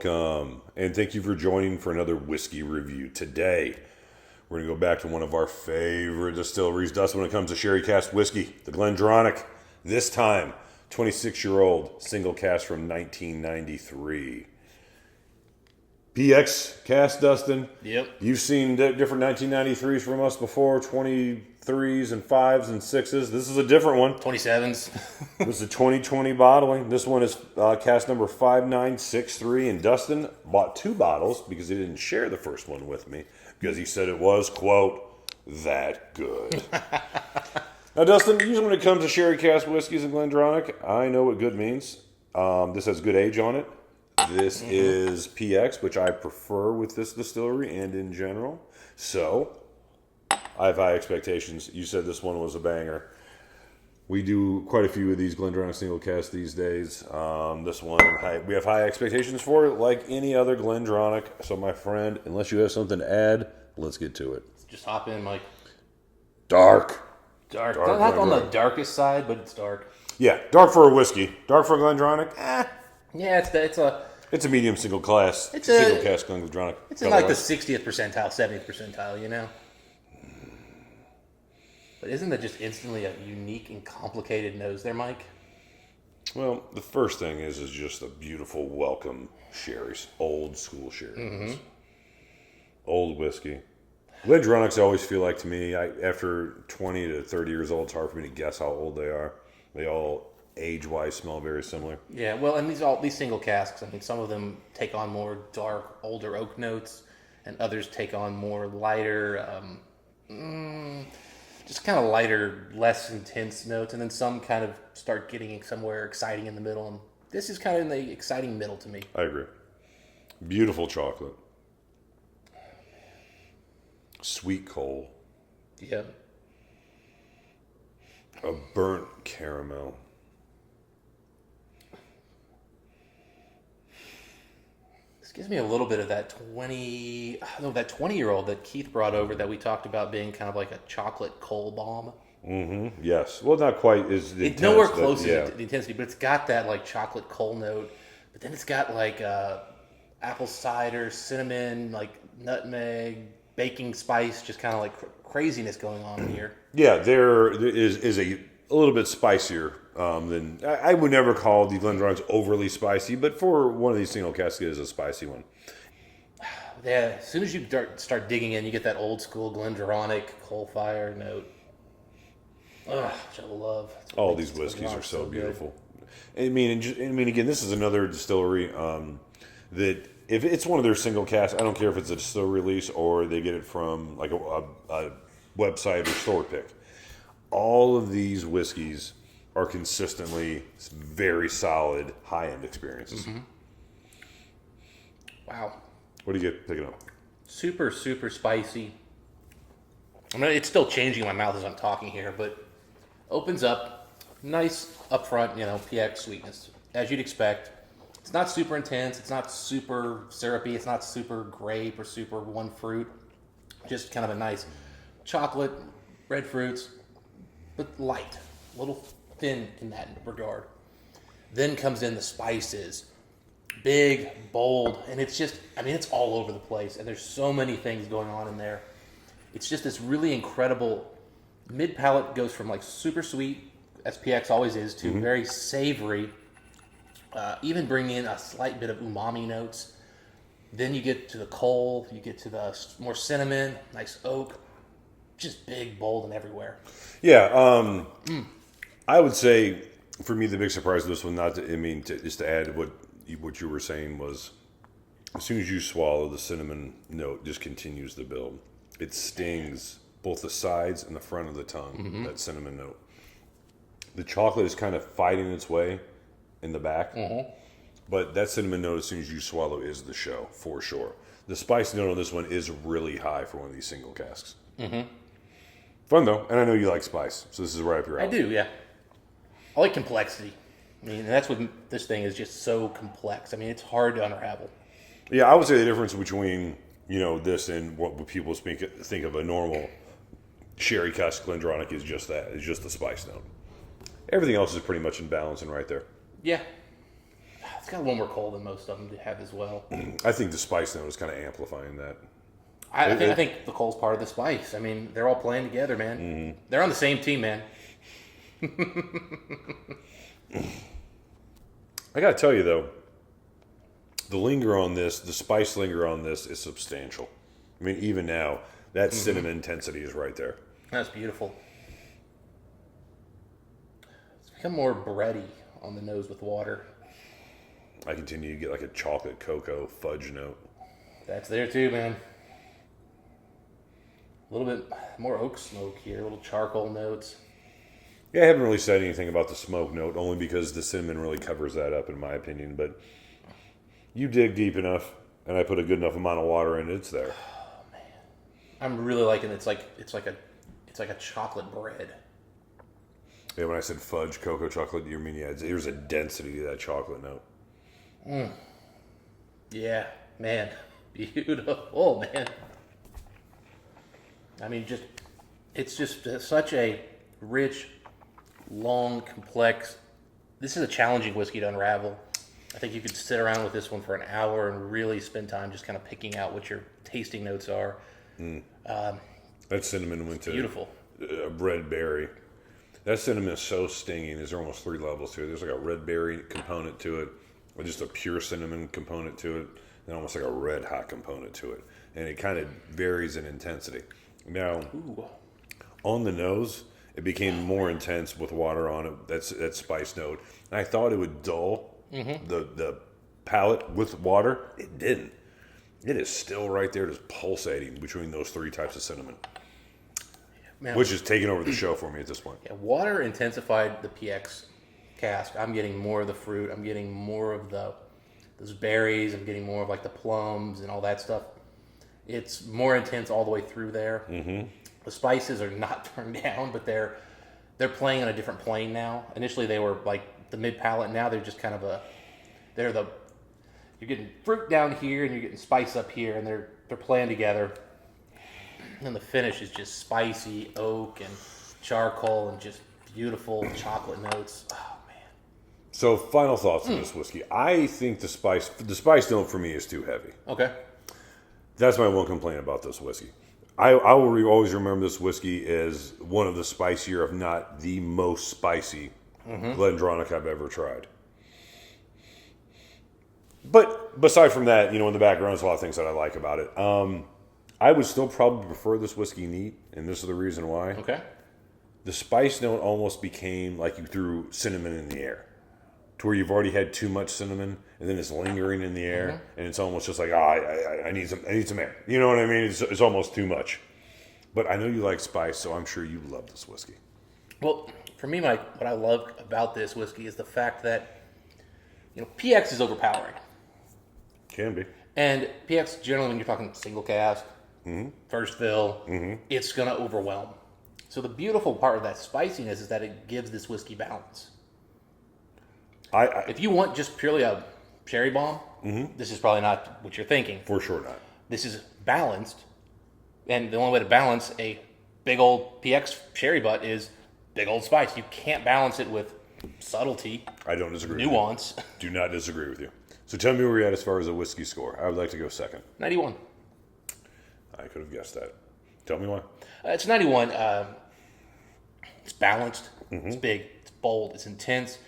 welcome. And thank you for joining for another whiskey review. Today, we're going to go back to one of our favorite distilleries, Dustin, when it comes to sherry cask whiskey, the Glendronach. This time, 26-year-old single cask from 1993. PX cask, Dustin. Yep. You've seen different 1993s from us before, 23s and 5s and 6s. This is a different one. 27s. This is a 2020 bottling. This one is cask number 5963. And Dustin bought 2 bottles because he didn't share the first one with me because he said it was, quote, that good. Now, Dustin, usually when it comes to sherry cask whiskeys and Glendronach, I know what good means. This has good age on it. This is PX, which I prefer with this distillery and in general. So, I have high expectations. You said this one was a banger. We do quite a few of these Glendronach Single Cask these days. This one, we have high expectations for it, like any other Glendronach. So, my friend, unless you have something to add, let's get to it. Just hop in, Mike. Dark. Not on the darkest side, but it's dark. Yeah, dark for a whiskey. Dark for a Glendronach? Yeah, It's a medium single cask Glendronach. It's in like the 60th percentile, 70th percentile, you know? But isn't that just instantly a unique and complicated nose there, Mike? Well, the first thing is just a beautiful welcome sherries. Old school sherries. Mm-hmm. Old whiskey. Glendronachs always feel like to me, after 20 to 30 years old, it's hard for me to guess how old they are. They all, age-wise, smell very similar. Yeah, well, and these single casks, I mean, some of them take on more dark, older oak notes, and others take on more lighter, just kind of lighter, less intense notes, and then some kind of start getting somewhere exciting in the middle, and this is kind of in the exciting middle to me. I agree. Beautiful chocolate. Sweet coal. Yeah. A burnt caramel. This gives me a little bit of that 20-year-old that Keith brought over that we talked about being kind of like a chocolate coal bomb. Mm-hmm. Yes. Well, not quite as intense. It's nowhere close to the intensity, but it's got that like chocolate coal note. But then it's got like apple cider, cinnamon, like nutmeg, baking spice, just kind of like craziness going on here. Yeah, there is a little bit spicier than... I would never call the Glendronachs overly spicy, but for one of these single casks, it is a spicy one. Yeah, as soon as you start digging in, you get that old school Glendronach coal fire note. Which I love. All these whiskeys are so beautiful. I mean, again, this is another distillery that... If it's one of their single casks, I don't care if it's a distillery release or they get it from like a website or store pick. All of these whiskeys are consistently very solid high-end experiences. Mm-hmm. Wow. What do you get picking up? Super, super spicy. I mean, it's still changing in my mouth as I'm talking here, but opens up, nice upfront, PX sweetness, as you'd expect. It's not super intense. It's not super syrupy. It's not super grape or super one fruit. Just kind of a nice chocolate, red fruits, but light, a little thin in that regard. Then comes in the spices, big, bold, and it's just, it's all over the place. And there's so many things going on in there. It's just this really incredible mid-palate goes from like super sweet, as PX always is, to very savory. Even bring in a slight bit of umami notes. Then you get to the coal, you get to the more cinnamon, nice oak, just big, bold, and everywhere. Yeah, I would say for me the big surprise of this one, just to add what you were saying was, as soon as you swallow, the cinnamon note just continues to build. It stings both the sides and the front of the tongue. That cinnamon note. The chocolate is kind of fighting its way in the back, but that cinnamon note as soon as you swallow is the show for sure. The spice note on this one is really high for one of these single casks. Fun though, and I know you like spice, so this is right up your alley. I do, yeah. I like complexity. And that's what this thing is, just so complex. It's hard to unravel. Yeah, I would say the difference between this and what people think of a normal sherry cask Glendronach is just that. It's just the spice note. Everything else is pretty much in balance and right there. Yeah. It's got a little more cold than most of them have as well. I think the spice note is kind of amplifying that. I think the coal's part of the spice. I mean, they're all playing together, man. Mm-hmm. They're on the same team, man. I gotta tell you though, the spice linger on this is substantial. I mean, even now, that cinnamon intensity is right there. That's beautiful. It's become more bready on the nose with water. I continue to get like a chocolate cocoa fudge note. That's there too, man. A little bit more oak smoke here, little charcoal notes. Yeah, I haven't really said anything about the smoke note, only because the cinnamon really covers that up, in my opinion. But you dig deep enough, and I put a good enough amount of water in, it's there. Oh man, I'm really liking it. It's like a chocolate bread. Yeah, when I said fudge, cocoa chocolate, you mean there's a density to that chocolate note. Yeah, man, beautiful, man. I mean, it's just such a rich, long, complex. This is a challenging whiskey to unravel. I think you could sit around with this one for an hour and really spend time just kind of picking out what your tasting notes are. That cinnamon went to beautiful. A red berry. That cinnamon is so stinging. There's almost 3 levels to it. There's like a red berry component to it, or just a pure cinnamon component to it, and almost like a red hot component to it. And it kind of varies in intensity. Now, on the nose, it became more intense with water on it. That's that spice note. And I thought it would dull the palate with water. It didn't. It is still right there, just pulsating between those 3 types of cinnamon, which is taking over the show for me at this point. Yeah, water intensified the PX cask. I'm getting more of the fruit. I'm getting more of those berries. I'm getting more of like the plums and all that stuff. It's more intense all the way through there. Mm-hmm. The spices are not turned down, but they're playing on a different plane now. Initially, they were like the mid palate. Now they're just kind of you're getting fruit down here and you're getting spice up here, and they're playing together. And the finish is just spicy oak and charcoal and just beautiful chocolate notes. Oh man! So, final thoughts on this whiskey. I think the spice note for me is too heavy. Okay. That's my one complaint about this whiskey. I will always remember this whiskey as one of the spicier, if not the most spicy Glendronach I've ever tried. But aside from that, in the background, there's a lot of things that I like about it. I would still probably prefer this whiskey neat, and this is the reason why. Okay. The spice note almost became like you threw cinnamon in the air, to where you've already had too much cinnamon, and then it's lingering in the air, and it's almost just like, I need some air. You know what I mean? It's almost too much. But I know you like spice, so I'm sure you love this whiskey. Well, for me, Mike, what I love about this whiskey is the fact that, PX is overpowering. Can be. And PX, generally, when you're talking single cask, first fill, it's going to overwhelm. So the beautiful part of that spiciness is that it gives this whiskey balance. If you want just purely a cherry bomb, this is probably not what you're thinking. For sure not. This is balanced, and the only way to balance a big old PX cherry butt is big old spice. You can't balance it with subtlety. I don't disagree. Nuance. With you. Do not disagree with you. So tell me where you're at as far as a whiskey score. I would like to go second. 91. I could have guessed that. Tell me why. It's 91. It's balanced. It's big. It's bold. It's intense.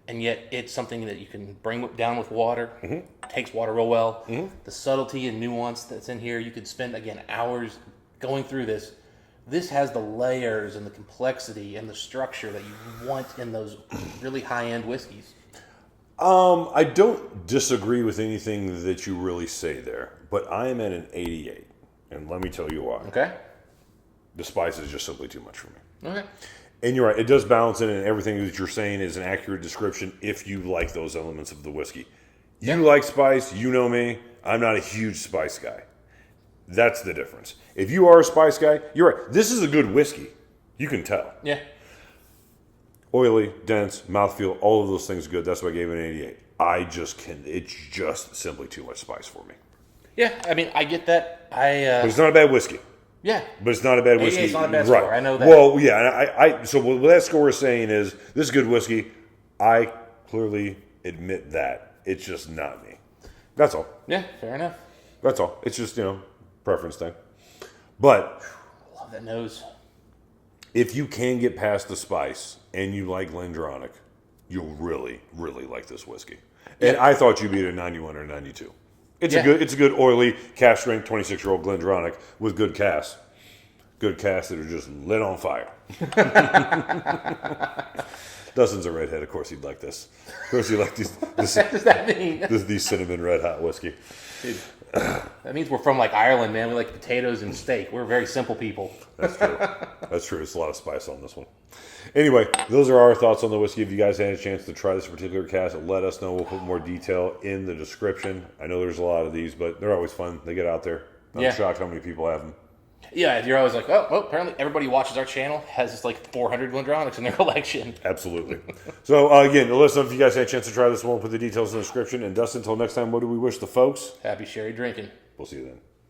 And yet it's something that you can bring down with water. Takes water real well. The subtlety and nuance that's in here, you could spend, again, hours going through this. This has the layers and the complexity and the structure that you want in those really high-end whiskeys. I don't disagree with anything that you really say there, but I am at an 88, and let me tell you why. Okay. The spice is just simply too much for me. Okay. And you're right, it does balance it, and everything that you're saying is an accurate description if you like those elements of the whiskey. You like spice, you know me, I'm not a huge spice guy. That's the difference. If you are a spice guy, you're right. This is a good whiskey. You can tell. Yeah. Oily, dense, mouthfeel, all of those things are good. That's why I gave it an 88. It's just simply too much spice for me. Yeah, I mean, I get that. But it's not a bad whiskey. Yeah. But it's not a bad whiskey. It's not a bad right. score. I know that. Well, yeah. So what that score is saying is, this is good whiskey. I clearly admit that. It's just not me. That's all. Yeah, fair enough. That's all. It's just, preference thing. But Love that nose. if you can get past the spice and you like Glendronach, you'll really, really like this whiskey. And I thought you'd be at a 91 or 92. It's a good oily cask strength 26-year-old Glendronach with good casks. Good casks that are just lit on fire. Dustin's a redhead. Of course he'd like this. Of course he'd like these. What does that mean? These cinnamon red hot whiskey. Dude, that means we're from like Ireland, man. We like potatoes and steak. We're very simple people. That's true. That's true. It's a lot of spice on this one. Anyway, those are our thoughts on the whiskey. If you guys had a chance to try this particular cask, let us know. We'll put more detail in the description. I know there's a lot of these, but they're always fun. They get out there. I'm shocked how many people have them. Yeah, you're always like, oh, well, apparently everybody who watches our channel has just like 400 Glendronachs in their collection. Absolutely. So, again, listen, if you guys had a chance to try this one, we'll put the details in the description. And Dustin, until next time, what do we wish the folks? Happy sherry drinking. We'll see you then.